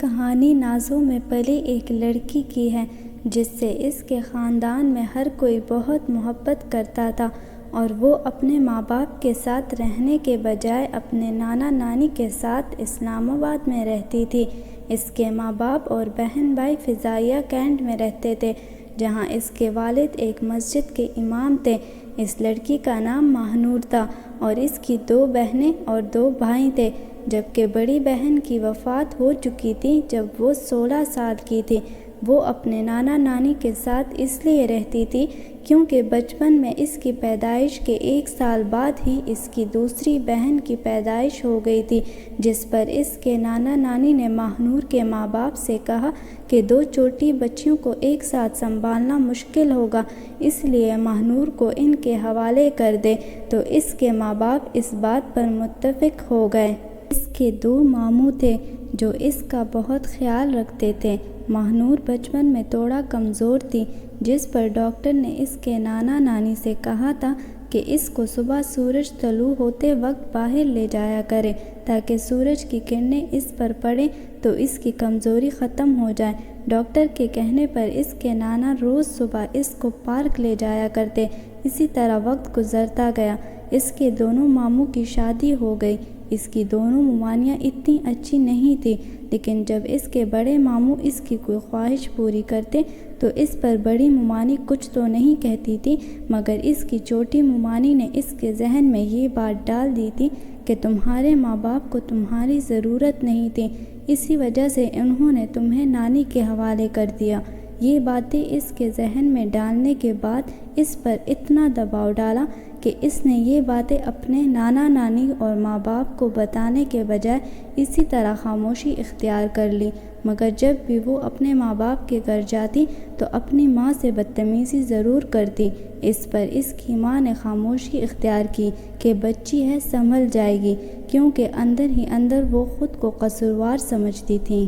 کہانی نازوں میں پلی ایک لڑکی کی ہے جس سے اس کے خاندان میں ہر کوئی بہت محبت کرتا تھا، اور وہ اپنے ماں باپ کے ساتھ رہنے کے بجائے اپنے نانا نانی کے ساتھ اسلام آباد میں رہتی تھی۔ اس کے ماں باپ اور بہن بھائی فضائیہ کینٹ میں رہتے تھے، جہاں اس کے والد ایک مسجد کے امام تھے۔ اس لڑکی کا نام ماہنور تھا اور اس کی 2 بہنیں اور 2 بھائی تھے، جبکہ بڑی بہن کی وفات ہو چکی تھی جب وہ 16 سال کی تھی۔ وہ اپنے نانا نانی کے ساتھ اس لیے رہتی تھی کیونکہ بچپن میں اس کی پیدائش کے 1 سال بعد ہی اس کی دوسری بہن کی پیدائش ہو گئی تھی، جس پر اس کے نانا نانی نے ماہنور کے ماں باپ سے کہا کہ 2 چھوٹی بچیوں کو ایک ساتھ سنبھالنا مشکل ہوگا، اس لیے ماہنور کو ان کے حوالے کر دے، تو اس کے ماں باپ اس بات پر متفق ہو گئے۔ اس کے 2 ماموں تھے جو اس کا بہت خیال رکھتے تھے۔ ماہنور بچپن میں تھوڑا کمزور تھی، جس پر ڈاکٹر نے اس کے نانا نانی سے کہا تھا کہ اس کو صبح سورج طلوع ہوتے وقت باہر لے جایا کرے تاکہ سورج کی کرنیں اس پر پڑیں تو اس کی کمزوری ختم ہو جائے۔ ڈاکٹر کے کہنے پر اس کے نانا روز صبح اس کو پارک لے جایا کرتے۔ اسی طرح وقت گزرتا گیا۔ اس کے دونوں ماموں کی شادی ہو گئی۔ اس کی دونوں ممانیاں اتنی اچھی نہیں تھیں، لیکن جب اس کے بڑے ماموں اس کی کوئی خواہش پوری کرتے تو اس پر بڑی ممانی کچھ تو نہیں کہتی تھی، مگر اس کی چھوٹی ممانی نے اس کے ذہن میں یہ بات ڈال دی تھی کہ تمہارے ماں باپ کو تمہاری ضرورت نہیں تھی، اسی وجہ سے انہوں نے تمہیں نانی کے حوالے کر دیا۔ یہ باتیں اس کے ذہن میں ڈالنے کے بعد اس پر اتنا دباؤ ڈالا کہ اس نے یہ باتیں اپنے نانا نانی اور ماں باپ کو بتانے کے بجائے اسی طرح خاموشی اختیار کر لی، مگر جب بھی وہ اپنے ماں باپ کے گھر جاتی تو اپنی ماں سے بدتمیزی ضرور کرتی۔ اس پر اس کی ماں نے خاموشی اختیار کی کہ بچی ہے، سنبھل جائے گی، کیونکہ اندر ہی اندر وہ خود کو قصوروار سمجھتی تھی۔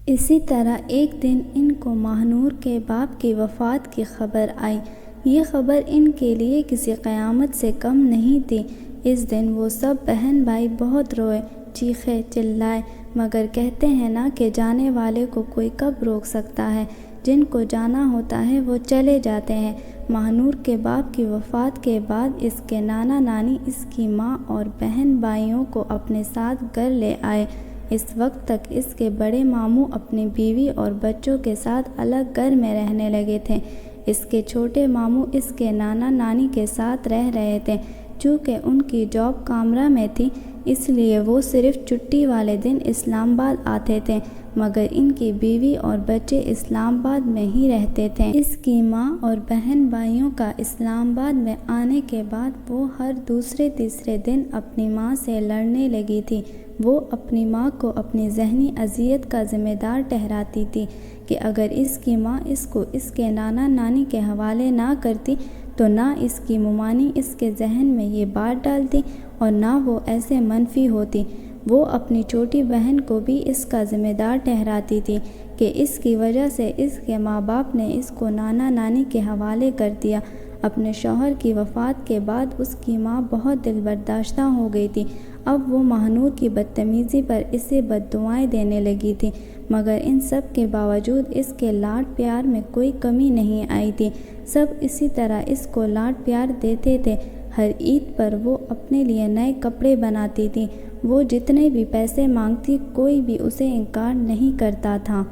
اسی طرح ایک دن ان کو ماہنور کے باپ کی وفات کی خبر آئی۔ یہ خبر ان کے لیے کسی قیامت سے کم نہیں تھی۔ اس دن وہ سب بہن بھائی بہت روئے، چیخے، چلائے، مگر کہتے ہیں نا کہ جانے والے کو کوئی کب روک سکتا ہے۔ جن کو جانا ہوتا ہے وہ چلے جاتے ہیں۔ ماہنور کے باپ کی وفات کے بعد اس کے نانا نانی اس کی ماں اور بہن بھائیوں کو اپنے ساتھ گھر لے آئے۔ اس وقت تک اس کے بڑے ماموں اپنی بیوی اور بچوں کے ساتھ الگ گھر میں رہنے لگے تھے۔ اس کے چھوٹے ماموں اس کے نانا نانی کے ساتھ رہ رہے تھے۔ چونکہ ان کی جاب کامرا میں تھی، اس لیے وہ صرف چھٹی والے دن اسلام آباد آتے تھے، مگر ان کی بیوی اور بچے اسلام آباد میں ہی رہتے تھے۔ اس کی ماں اور بہن بھائیوں کا اسلام آباد میں آنے کے بعد وہ ہر دوسرے تیسرے دن اپنی ماں سے لڑنے لگی تھی۔ وہ اپنی ماں کو اپنی ذہنی اذیت کا ذمہ دار ٹھہراتی تھی کہ اگر اس کی ماں اس کو اس کے نانا نانی کے حوالے نہ کرتی تو نہ اس کی ممانی اس کے ذہن میں یہ بات ڈالتی اور نہ وہ ایسے منفی ہوتی۔ وہ اپنی چھوٹی بہن کو بھی اس کا ذمہ دار ٹھہراتی تھی کہ اس کی وجہ سے اس کے ماں باپ نے اس کو نانا نانی کے حوالے کر دیا۔ اپنے شوہر کی وفات کے بعد اس کی ماں بہت دل برداشتہ ہو گئی تھی۔ اب وہ ماہنور کی بدتمیزی پر اسے بددعائیں دینے لگی تھی، مگر ان سب کے باوجود اس کے لاڈ پیار میں کوئی کمی نہیں آئی تھی۔ سب اسی طرح اس کو لاڈ پیار دیتے تھے۔ ہر عید پر وہ اپنے لیے نئے کپڑے بناتی تھی۔ وہ جتنے بھی پیسے مانگتی کوئی بھی اسے انکار نہیں کرتا تھا۔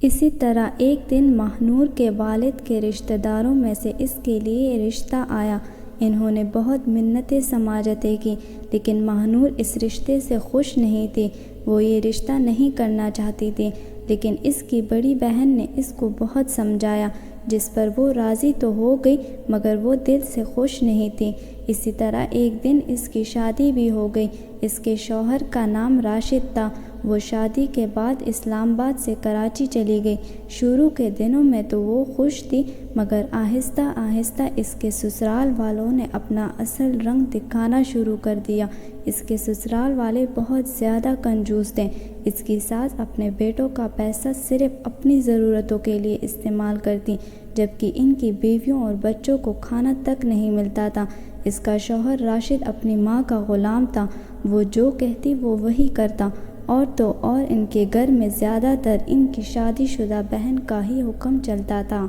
اسی طرح ایک دن ماہنور کے والد کے رشتہ داروں میں سے اس کے لیے رشتہ آیا۔ انہوں نے بہت منتیں سماجتیں کی، لیکن ماہنور اس رشتے سے خوش نہیں تھی۔ وہ یہ رشتہ نہیں کرنا چاہتی تھی، لیکن اس کی بڑی بہن نے اس کو بہت سمجھایا، جس پر وہ راضی تو ہو گئی مگر وہ دل سے خوش نہیں تھی۔ اسی طرح ایک دن اس کی شادی بھی ہو گئی۔ اس کے شوہر کا نام راشد تھا۔ وہ شادی کے بعد اسلام آباد سے کراچی چلی گئی۔ شروع کے دنوں میں تو وہ خوش تھی، مگر آہستہ آہستہ اس کے سسرال والوں نے اپنا اصل رنگ دکھانا شروع کر دیا۔ اس کے سسرال والے بہت زیادہ کنجوس تھے۔ اس کی ساس اپنے بیٹوں کا پیسہ صرف اپنی ضرورتوں کے لیے استعمال کرتی، جبکہ ان کی بیویوں اور بچوں کو کھانا تک نہیں ملتا تھا۔ اس کا شوہر راشد اپنی ماں کا غلام تھا۔ وہ جو کہتی وہ وہی کرتا اور تو اور ان کے گھر میں زیادہ تر ان کی شادی شدہ بہن کا ہی حکم چلتا تھا۔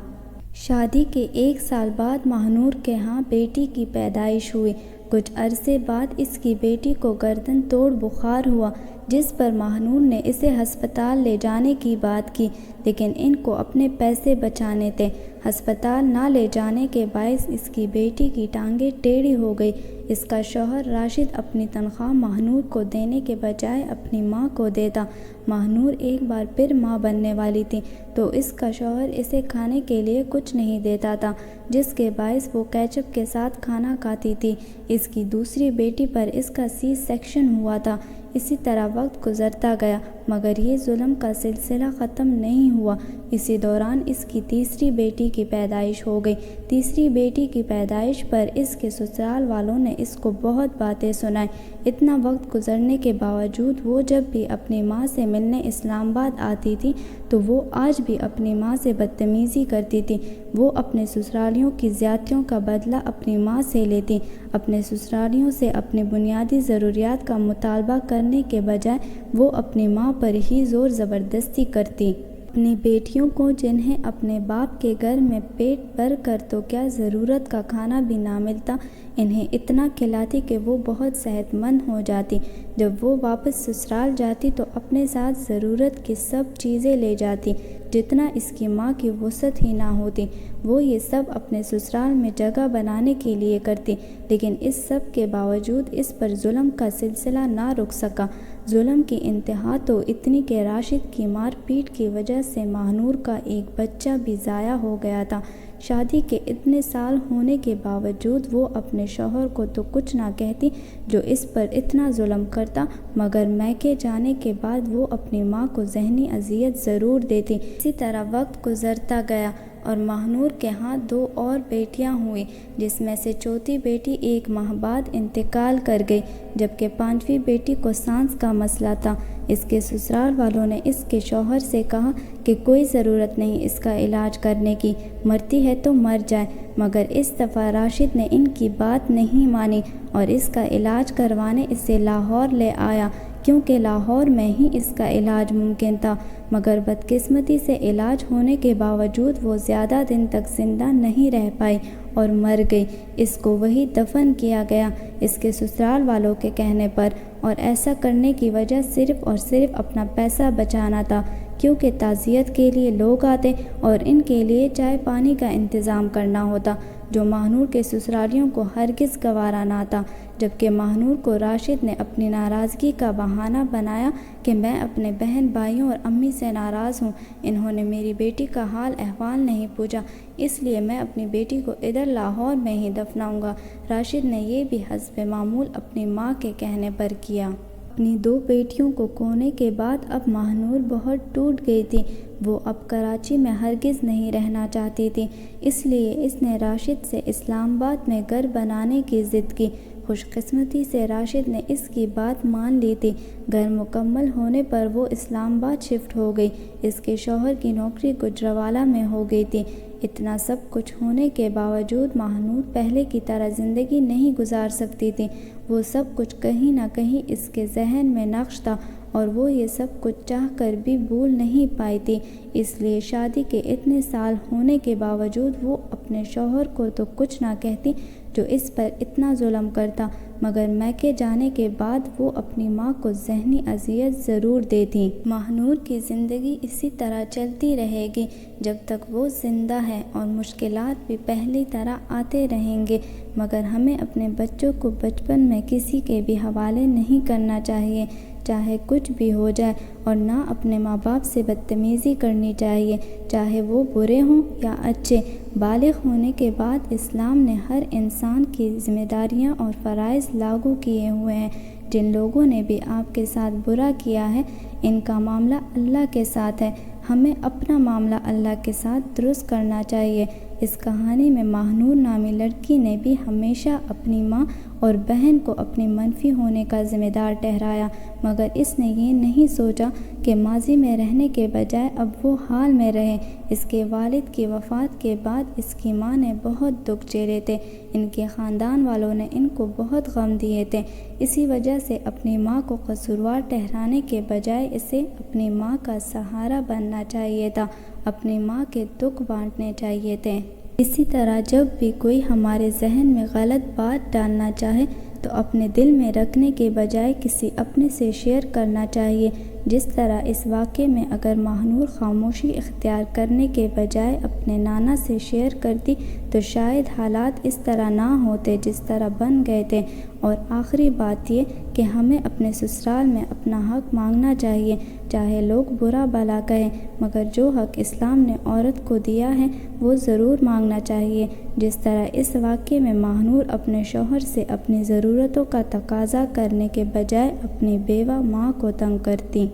شادی کے 1 سال بعد ماہنور کے ہاں بیٹی کی پیدائش ہوئی۔ کچھ عرصے بعد اس کی بیٹی کو گردن توڑ بخار ہوا، جس پر ماہنور نے اسے ہسپتال لے جانے کی بات کی، لیکن ان کو اپنے پیسے بچانے تھے۔ ہسپتال نہ لے جانے کے باعث اس کی بیٹی کی ٹانگیں ٹیڑھی ہو گئی۔ اس کا شوہر راشد اپنی تنخواہ ماہنور کو دینے کے بجائے اپنی ماں کو دیتا۔ ماہنور ایک بار پھر ماں بننے والی تھی تو اس کا شوہر اسے کھانے کے لیے کچھ نہیں دیتا تھا، جس کے باعث وہ کیچپ کے ساتھ کھانا کھاتی تھی۔ اس کی دوسری بیٹی پر اس کا سی سیکشن ہوا تھا۔ اسی طرح وقت گزرتا گیا مگر یہ ظلم کا سلسلہ ختم نہیں ہوا۔ اسی دوران اس کی تیسری بیٹی کی پیدائش ہو گئی۔ تیسری بیٹی کی پیدائش پر اس کے سسرال والوں نے اس کو بہت باتیں سنائیں۔ اتنا وقت گزرنے کے باوجود وہ جب بھی اپنی ماں سے ملنے اسلام آباد آتی تھی تو وہ آج بھی اپنی ماں سے بدتمیزی کرتی تھی۔ وہ اپنے سسرالیوں کی زیادتیوں کا بدلہ اپنی ماں سے لیتی، اپنے سسرالیوں سے اپنی بنیادی ضروریات کا مطالبہ کرنے کے بجائے وہ اپنی ماں پر ہی زور زبردستی کرتی۔ اپنی بیٹیوں کو جنہیں اپنے باپ کے گھر میں پیٹ بھر کر تو کیا ضرورت کا کھانا بھی نہ ملتا، انہیں اتنا کھلاتی کہ وہ بہت صحت مند ہو جاتی۔ جب وہ واپس سسرال جاتی تو اپنے ساتھ ضرورت کی سب چیزیں لے جاتی، جتنا اس کی ماں کی وسعت ہی نہ ہوتی۔ وہ یہ سب اپنے سسرال میں جگہ بنانے کے لیے کرتی، لیکن اس سب کے باوجود اس پر ظلم کا سلسلہ نہ رک سکا۔ ظلم کی انتہا تو اتنی کہ راشد کی مار پیٹ کی وجہ سے ماہنور کا ایک بچہ بھی ضائع ہو گیا تھا۔ شادی کے اتنے سال ہونے کے باوجود وہ اپنے شوہر کو تو کچھ نہ کہتی جو اس پر اتنا ظلم کرتا، مگر میکے جانے کے بعد وہ اپنی ماں کو ذہنی اذیت ضرور دیتی۔ اسی طرح وقت گزرتا گیا اور ماہنور کے ہاں 2 اور بیٹیاں ہوئیں، جس میں سے چوتھی بیٹی 1 ماہ بعد انتقال کر گئی، جبکہ 5ویں بیٹی کو سانس کا مسئلہ تھا۔ اس کے سسرال والوں نے اس کے شوہر سے کہا کہ کوئی ضرورت نہیں اس کا علاج کرنے کی، مرتی ہے تو مر جائے، مگر اس دفعہ راشد نے ان کی بات نہیں مانی اور اس کا علاج کروانے اسے لاہور لے آیا، کیونکہ لاہور میں ہی اس کا علاج ممکن تھا، مگر بدقسمتی سے علاج ہونے کے باوجود وہ زیادہ دن تک زندہ نہیں رہ پائی اور مر گئی۔ اس کو وہیں دفن کیا گیا اس کے سسرال والوں کے کہنے پر، اور ایسا کرنے کی وجہ صرف اور صرف اپنا پیسہ بچانا تھا، کیونکہ تعزیت کے لیے لوگ آتے اور ان کے لیے چائے پانی کا انتظام کرنا ہوتا، جو ماہنور کے سسرالیوں کو ہرگز گوارا نہ تھا۔ جبکہ ماہنور کو راشد نے اپنی ناراضگی کا بہانہ بنایا کہ میں اپنے بہن بھائیوں اور امی سے ناراض ہوں، انہوں نے میری بیٹی کا حال احوال نہیں پوچھا، اس لیے میں اپنی بیٹی کو ادھر لاہور میں ہی دفناؤں گا۔ راشد نے یہ بھی حسب معمول اپنی ماں کے کہنے پر کیا۔ اپنی 2 بیٹیوں کو کھونے کے بعد اب ماہنور بہت ٹوٹ گئی تھی۔ وہ اب کراچی میں ہرگز نہیں رہنا چاہتی تھی، اس لیے اس نے راشد سے اسلام آباد میں گھر بنانے کی ضد کی۔ خوش قسمتی سے راشد نے اس کی بات مان لی تھی۔ گھر مکمل ہونے پر وہ اسلام آباد شفٹ ہو گئی۔ اس کے شوہر کی نوکری گجرانوالہ میں ہو گئی تھی۔ اتنا سب کچھ ہونے کے باوجود ماہنور پہلے کی طرح زندگی نہیں گزار سکتی تھی۔ وہ سب کچھ کہیں نہ کہیں اس کے ذہن میں نقش تھا اور وہ یہ سب کچھ چاہ کر بھی بھول نہیں پائی تھی۔ اس لیے شادی کے اتنے سال ہونے کے باوجود وہ اپنے شوہر کو تو کچھ نہ کہتی جو اس پر اتنا ظلم کرتا، مگر میکے جانے کے بعد وہ اپنی ماں کو ذہنی اذیت ضرور دیتی۔ ماہنور کی زندگی اسی طرح چلتی رہے گی جب تک وہ زندہ ہے، اور مشکلات بھی پہلی طرح آتے رہیں گے، مگر ہمیں اپنے بچوں کو بچپن میں کسی کے بھی حوالے نہیں کرنا چاہیے، چاہے کچھ بھی ہو جائے، اور نہ اپنے ماں باپ سے بدتمیزی کرنی چاہیے، چاہے وہ برے ہوں یا اچھے۔ بالغ ہونے کے بعد اسلام نے ہر انسان کی ذمہ داریاں اور فرائض لاگو کیے ہوئے ہیں۔ جن لوگوں نے بھی آپ کے ساتھ برا کیا ہے، ان کا معاملہ اللہ کے ساتھ ہے، ہمیں اپنا معاملہ اللہ کے ساتھ درست کرنا چاہیے۔ اس کہانی میں ماہنور نامی لڑکی نے بھی ہمیشہ اپنی ماں اور بہن کو اپنی منفی ہونے کا ذمہ دار ٹھہرایا، مگر اس نے یہ نہیں سوچا کہ ماضی میں رہنے کے بجائے اب وہ حال میں رہے۔ اس کے والد کی وفات کے بعد اس کی ماں نے بہت دکھ جھیلے تھے۔ ان کے خاندان والوں نے ان کو بہت غم دیے تھے۔ اسی وجہ سے اپنی ماں کو قصوروار ٹھہرانے کے بجائے اسے اپنی ماں کا سہارا بننا چاہیے تھا، اپنی ماں کے دکھ بانٹنے چاہیے تھے۔ اسی طرح جب بھی کوئی ہمارے ذہن میں غلط بات ڈالنا چاہے تو اپنے دل میں رکھنے کے بجائے کسی اپنے سے شیئر کرنا چاہیے۔ جس طرح اس واقعے میں اگر ماہنور خاموشی اختیار کرنے کے بجائے اپنے نانا سے شیئر کرتی تو شاید حالات اس طرح نہ ہوتے جس طرح بن گئے تھے۔ اور آخری بات یہ کہ ہمیں اپنے سسرال میں اپنا حق مانگنا چاہیے، چاہے لوگ برا بھلا کہیں، مگر جو حق اسلام نے عورت کو دیا ہے وہ ضرور مانگنا چاہیے۔ جس طرح اس واقعے میں ماہنور اپنے شوہر سے اپنی ضرورتوں کا تقاضا کرنے کے بجائے اپنی بیوہ ماں کو تنگ کرتی۔